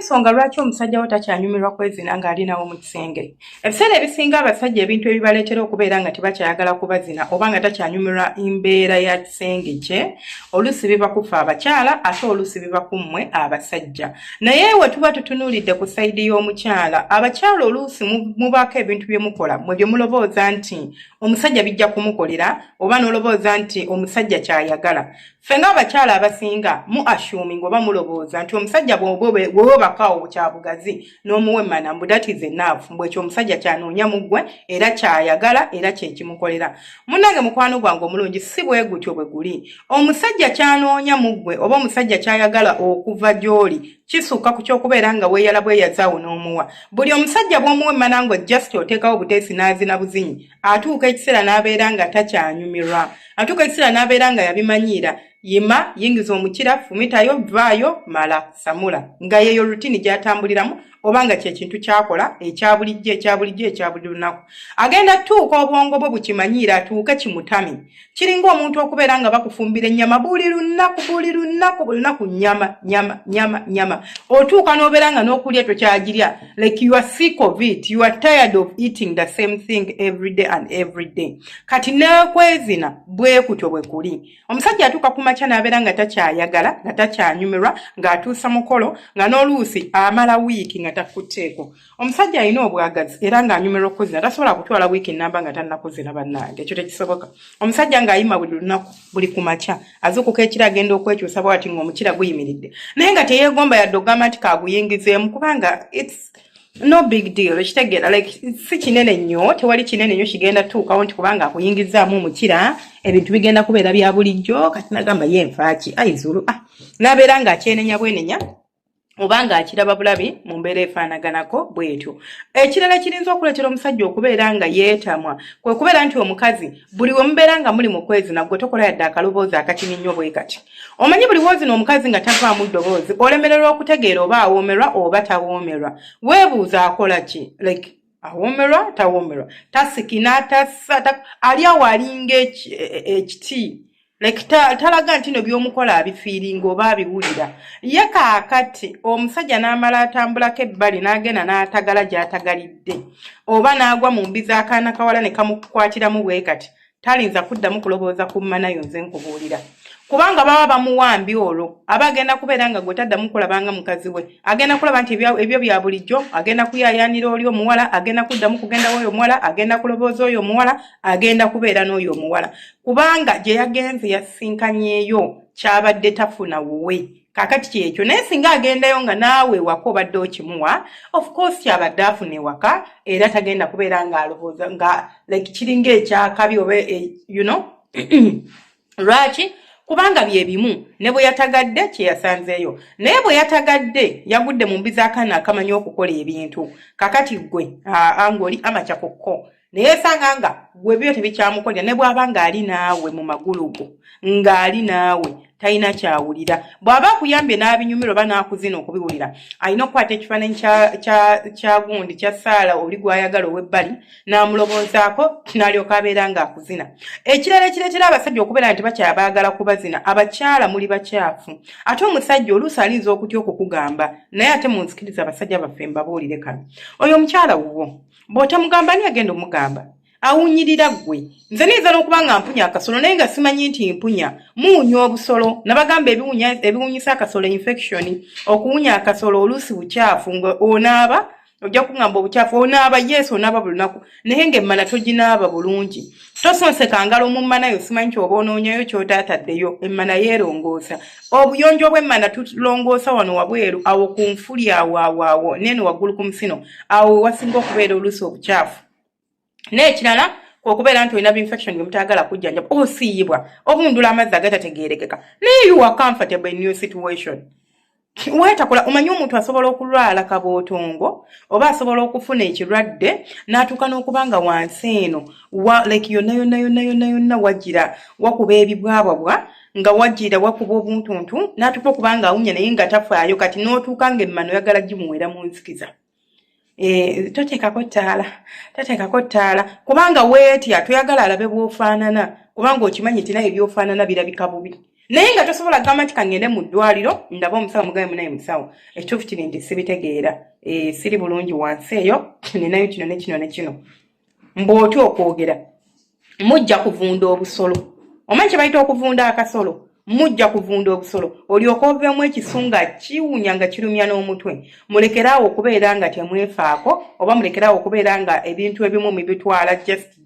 ensonga lwaki omusajja wo takyanyumirwa kwezina ng'alinawo mu kisenge. Ebiseera ebisinga abasajja ebintu ebibaleetera okubeera nga tebakyayagala kubazina oba nga takyanyumirwa embeera ya kisenge kye, oluusi biba kufa abakyala ate oluusi biba ku mmwe abasajja. Naye we tuba tutunuulidde ku sayidi y'omukyala, abakyala oluusi mubaako ebintu bye mukola mwe bye mulowooza nti omusajja bijja kumukolera oba n'olowooza nti omusajja kyayagala. Ffe ng'abakyala abasinga mu assuming oba mulowooza nti omusajja bw'obakaawo kya bugazi n'omuwa emmana mbu that is enough, mbu ekyo omusajja kyanoonya mu ggwe era kyayagala era kye kimukolera. Munnange mukwano gwange omulungi si bwe gutyo bwe guli. Omusajja kyanoonya mu ggwe oba omusajja kyayagala okuva gy'oli kisukka ku ky'okubeera nga weeyala bweyazaawo n'omuwa. Buli omusajja bw'omuwa emmana ngo just oteekawo buteesi n'azina buzinyi, atuuka ekiseera n'abeera nga takyanyumirwa, atuuka ekiseera n'abeera nga yabimanyiira. Yima, yingiza omukira, fumitayo, vaayo, mala, samula. Nga yeyo rutini gy'atambuliramu oba nga kye kintu kyakola ekya buli lunaku. Agenda tuuka obwongo bwe bukimanyiira atuuke kimutami. Kiringa omuntu okubeera nga bakufumbira ennyama buli lunaku nyama. Otuuka n'obeera nga n'okulya tokyagirya. Like you are sick of it. You are tired of eating the same thing every day and every day. Kati neekwezina bwe kutyo bwe kuli. Omusajja atuuka ku makya n'abeera nga takyayagala, nga takyanyumirwa, ng'atuusa mukolo, nga n'oluusi amala wiiki nga takutteeko. Omusajja alina obwagazi era ng'anyumirwa okuzina, tasobola kutwala wiiki nnamba nga tannakuzina bannange. Ekyo tekisoboka. Omusajja ng'ayima buli lunaku, buli ku makya, azuukuka ekiro agenda okwekyusa bw'ati ng'omukira guyimiridde. Naye nga teyeegomba yadde ogamba nti kaaguyingizeemu kubanga it's no big deal. Ekitegeera like si kinene nnyo, tewali kinene nnyo kigenda tuukawo nti kubanga akuyingizaamu omukira ebintu bigenda kubeera bya bulijjo. Kati nagamba ye nfaaki ayizulu n'abeera ng'akyenenya bwenenya obanga akiraba bulabi mu mbeera efaanaganako bwetyo. Ekirala kirinza okuleetera omusajja okubeera nga yeetamwa kwe kubeera nti omukazi buli we mubeera nga muli mu kwezina gwe tokola yadde akaloboozi akatini nnyo bwe kati. Omanyi buli woozina omukazi nga tavaamu ddoboozi olemererwa okutegeera oba awoomerwa oba tawoomerwa. Weebuuza akola ki? Like awoomerwa tawoomerwa, tasikina tassa ali awo alinga ekiti. Like talaga nti no by'omukola abifiiringa oba abiwulira. Ye kaakati omusajja n'amala atambulako ebbali n'agenda n'atagala gy'atagalidde oba n'agwa mu mbi z'akaana kawala ne kamukwatiramu bwe kati talinza kuddamu kulobooza ku mmanayo nze nkubuulira. Kubanga baba bamuwambi olwo aba agenda kubeera nga gwe taddamu kulabanga mukazi we, agenda kulaba nti ebyo bya bulijjo, agenda kuyaayaanira oli omuwala, agenda kuddamu kugenda w'oyo omuwala, agenda kulobooza oyo omuwala, agenda kubeera n'oyo omuwala kubanga gye yagenze yasinkanyeeyo kyabadde tafuna wuwe. Kakati kyekyo naye singa agendayo nga naawe waka obadde okimuwa, of course kyabadde afuna ewaka era tagenda kubeera ng'alobooza nga like kiringa ekyakabi oba you know lwaki? Kubanga bye bimu ne bwe yatagadde kye yasanzeeyo. Naye bwe yatagadde yagudde mu mbi z'akaana akamanyi okukola ebintu. Kakati gwe angoli amakyakokko naye sanga nga gwe byo tebikyamukolera ne bw'aba ng'ali naawe mu magulu go ng'ali naawe talina kyawulira. Bw'aba akuyambye n'abinyumirwa oba n'akuzina okubiwulira alina okukwata ekifaananyi kya gundi kya Saala oli gw'ayagala ow'ebbali n'amuloboozaako n'alyoka abeera ng'akuzina. Ekirala ekireetera abasajja okubeera nti bakyabaagala kubazina, abakyala muli bakyafu. Ate omusajja oluusi alinza okutya okukugamba naye ate munzikiriza abasajja baffe mbabuulire kano. Oyo omukyala wuwo bw'otamugamba ani agenda omugamba? Awunyirira gwe. Nze niza n'okuba nga mpunya akasolo naye nga simanyi nti mpunya muwunya obusolo. Nabagamba ebiwunyisa akasolo infection. Okuwunya akasolo oluusi bukyafu nga onaaba ojja kungamba obukyafu onaaba yesu onaaba buli lunaku naye ng'emmana toginaaba bulungi. Tosonseka ngalo mu mmanayo simanyi kyoba onoonyayo ky'otaataddeyo emmana yeerongoosa. Obuyonjo bw'emmana tulongoosa wano wabweru awo ku nfuli awo neno waggulu ku musino awo wasinga okubeera oluusi obukyafu. N'ekirala okubeera nti olina infection gye mutaagala kujjanjaba osiiyibwa obundula amazzi agatategeerekeka naye you are comfortable in your situation. Weetakola omanyi omuntu asobola okulwala kabootongo oba asobola okufuna ekirwadde n'atuuka n'okuba nga wansi eno like yonna wagira wakuba ebibwabwabwa nga wagira wakuba obuntuntu n'atuuka okuba nga awunya naye nga tafaayo kati n'otuuka ng'emmano oyagala gimuwera mu nzikiza. Toteekako ttaala kubanga weetya toyagala alabe bw'ofaanana kubanga okimanyi nti naye by'ofaanana birabika bubi. naye nga tosobola gamba nti kangende mu ddwaliro ndaba omusawo mugabe munaye musawo ekituufu kiri nti sibitegeera siri bulungi wansi eyo ninayo kino ne kino ne kino mbw'otya okwogera mujja kuvunda obusolo omanyi kye bayita okuvunda akasolo mujja kuvunda obusolo olyoka oveemu ekisunga kiwunya nga kirumya n'omutwe mulekeraawo okubeera nga temwefaako oba mulekeraawo okubeera nga ebintu ebimu mubitwala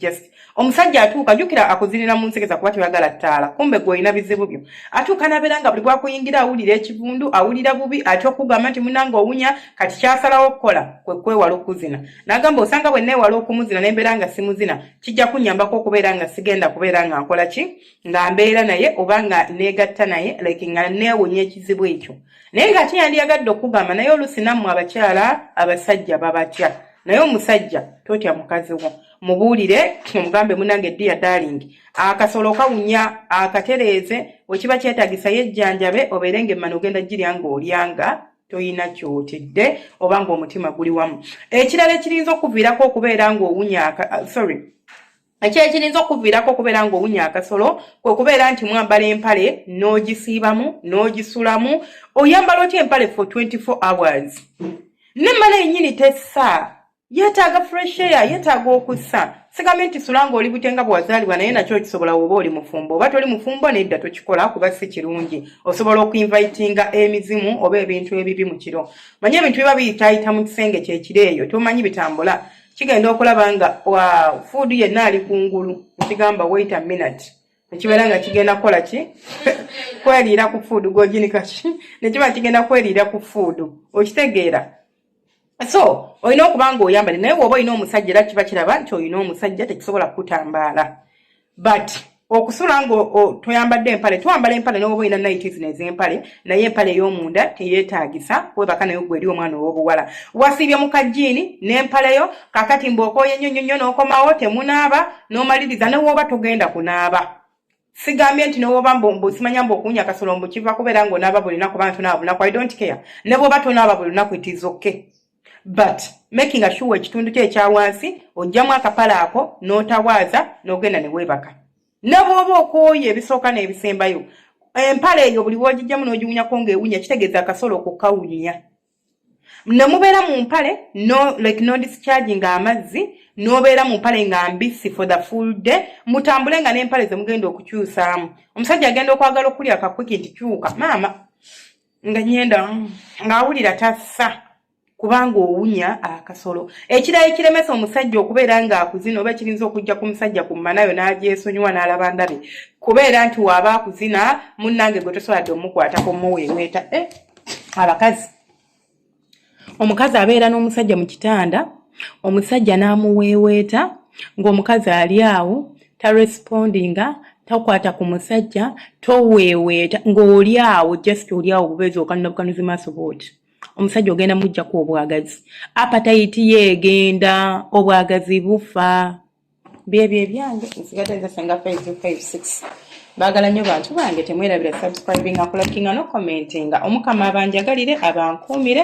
just omusajja atuuka jjukira akuzinira mu nsekeza kuba tebagala ttaala kumbe gwe olina bizibu byo atuuka nabeera nga buli gwakuyingira awulira ekivundu awulira bubi ate okugamba nti munanga owunya kati kyasalawo okukola kwe kwewala okuzina n'agamba osanga bwe neewala okumuzina nembeera nga simuzina kijja kunnyambako okubeera nga sigenda kubeera nga nkola ki nga mbeera naye oba nga neegatta naye like nga neewunya ekizibu ekyo naye ng'ate yandiyagadde okugamba naye oluusi nammwe abakyala abasajja babatya naye omusajja totya mukazi wo mubuulire omugambe munange dear darling akasolo kawunya akatereeze wekiba kyetagisa yejjanjabe obeere ng'emmano ogenda girya ng'olyanga toyina kyotedde oba ng'omutima guli wamu ekirala ekirinza okuviirako okubeera ng'owunya ekirinza okuviirako okubeera ng'owunya akasolo kwe kubeera nti mwambala empale n'ogisiibamu n'ogisulamu oyambala otya empale for 24 hours n'emmala yennyini tessa yeetaaga fresh air yeetaaga okussa sigambye nti sulanga oli butenga bwazaalibwa naye nakyo kisobola oba oli mufumbo oba toli mufumbo nedda tokikola kuba si kirungi osobola okuinvitinga emizimu oba ebintu ebibi mu kiro manye ebintu biba biyitaayita mu kisenge kyekiro eyo tomanyi bitambula kigenda okulaba nga food yenna ali kungulu ekigamba wait a minute nekibeera nga kigenda kukola ki kweriira ku food goginikaki nekiba kigenda kweriira ku food okitegeera so olina okuba nga oyambale naye bw'oba olina omusajja era kiba kiraba nti olina omusajja tekisobola kutambaala but okusula nga toyambadde empale twambala empale n'oba olina nighties n'ez'empale naye empale ey'omunda teyeetaagisa webaka naye gwe eri omwana ow'obuwala wasiibye mu kajiini n'empaleyo kakati mbw'okooye nnyo n'okomawo temunaaba n'omaliriza ne w'oba togenda kunaaba sigambye nti n'oba simanya mb'okuwunya akasolo mbukiva kubeera ng'onaaba buli lunaku oba ntonaaba buli lunaku I don't care ne bw'oba tonaaba buli lunaku it is okay but making sure ekitundu kye ekya wansi ojjamu akapala ako n'otawaaza n'ogenda ne weebaka ne bw'oba okooye ebisooka n'ebisembayo empale eyo buli bw'ogijjamu n'ogiwunyako ng'ewunya kitegeeza akasolo okukawunya ne mubeera mu mpale no discharging amazzi n'obeera mu mpale nga mbisi for the full day mutambule nga n'empale ze mugenda okukyusaamu omusajja agenda okwagala okulya akakwiki nti kyuka maama nga nyenda ng'awulira tassa kubanga owunya akasolo ekirala ekiremesa omusajja okubeera ng'akuzina oba ekirinza okujja ku musajja ku mmanayo n'agyesonyiwa n'alaba ndabe kubeera nti waaba akuzina munnange gwe tosoboladde omukwatako muweeweeta abakazi omukazi abeera n'omusajja mu kitanda omusajja n'amuweeweeta ng'omukazi ali awo tarespondinga takwata ku musajja toweeweeta ng'oli awo just oli awo bubeezi okanuna bukanuzi maaso booti omusajja ogenda mujjaku obwagazi apatayiti yeegenda obwagazi bufa byebyo ebyange nsigadde nze senga 556 baagala nnyo bantu bange temwerabira subscribing akulakinga no commentinga omukama abanjagalire abankuumire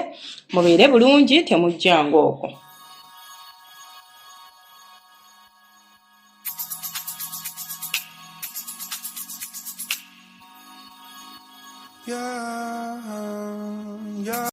mubeere bulungi temujjanga okwo